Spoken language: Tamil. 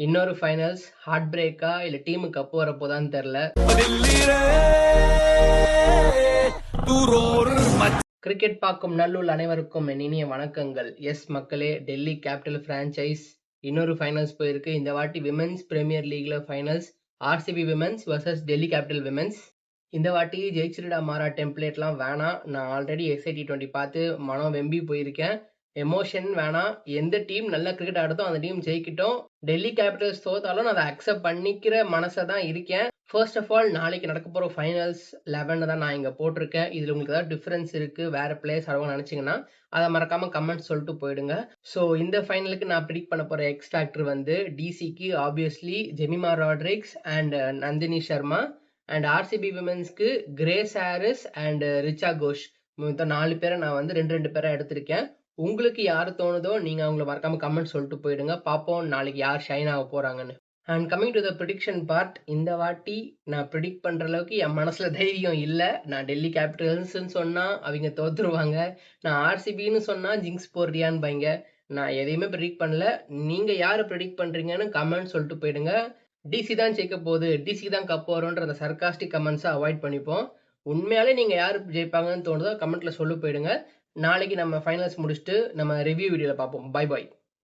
இன்னொரு ஃபைனல்ஸ் ஹார்ட் பிரேக்கா இல்ல டீமுக்கு கப்பு வரப்போதான்னு தெரியல. கிரிக்கெட் பார்க்கும் நல்லூர் அனைவருக்கும் என் இனிய வணக்கங்கள். எஸ் மக்களே, டெல்லி கேபிட்டல் பிரான்ச்சைஸ் இன்னொரு ஃபைனல்ஸ் போயிருக்கு. இந்த வாட்டி விமென்ஸ் பிரீமியர் லீக்ல finals RCB women's versus Delhi Capital women's. இந்த வாட்டி ஜெயிச்சிருடா மாறா டெம்ப்ளேட்லாம் வேணாம். நான் ஆல்ரெடி SIT20 பார்த்து மனம் வெம்பி போயிருக்கேன். எமோஷன் வேணாம். எந்த டீம் நல்லா கிரிக்கெட் ஆடுதோ அந்த டீம் ஜெயிக்கிட்டோம். டெல்லி கேபிட்டல்ஸ் தோத்தாலும் நான் அதை அக்செப்ட் பண்ணிக்கிற மனசை தான் இருக்கேன். ஃபர்ஸ்ட் ஆஃப் ஆல், நாளைக்கு நடக்க போகிற ஃபைனல்ஸ் 11 தான் நான் இங்கே போட்டிருக்கேன். இதில் உங்களுக்கு ஏதாவது டிஃப்ரென்ஸ் இருக்குது, வேறு பிளேயர்ஸ் ஆடுவாங்க நினச்சிங்கன்னா அதை மறக்காமல் கமெண்ட் சொல்லிட்டு போயிடுங்க. ஸோ இந்த ஃபைனலுக்கு நான் ப்ரிடிக்ட் பண்ண போகிற எக்ஸ் ஃபேக்டர் வந்து டிசிக்கு obviously Jemimah Rodrigues and Nandini Sharma, and RCB விமென்ஸ்க்கு Grace Harris and Richa Ghosh. மொத்தம் 4 பேரை நான் வந்து 2 பேரை எடுத்திருக்கேன். உங்களுக்கு யார் தோணுதோ நீங்கள் அவங்கள மறக்காம கமெண்ட் சொல்லிட்டு போயிடுங்க. பார்ப்போம் நாளைக்கு யார் ஷைன் ஆக போகிறாங்கன்னு. And coming to the prediction part, இந்த வாட்டி நான் ப்ரிடிக்ட் பண்ணுற அளவுக்கு என் மனசில் தைரியம் இல்லை. நான் டெல்லி கேபிட்டல்ஸ்ன்னு சொன்னால் அவங்க தோற்றுருவாங்க, நான் ஆர்சிபின்னு சொன்னால் ஜிங்ஸ் போடுறியான்னு பைங்க. நான் எதையுமே ப்ரிடிக்ட் பண்ணல. நீங்கள் யார் ப்ரிடிக்ட் பண்ணுறீங்கன்னு கமெண்ட் சொல்லிட்டு போயிடுங்க. டிசி தான் ஜெயிக்க போகுது, டிசி தான் கப் வரும்ன்ற அந்த சர்காஸ்டிக் கமெண்ட்ஸை அவாய்ட் பண்ணிப்போம். உண்மையாலே நீங்கள் யார் ஜெயிப்பாங்கன்னு தோணுதோ கமெண்ட்டில் சொல்லி போயிடுங்க. நாளைக்கு நம்ம ஃபைனல்ஸ் முடிச்சுட்டு நம்ம ரிவ்யூ வீடியோவில் பார்ப்போம். Bye bye.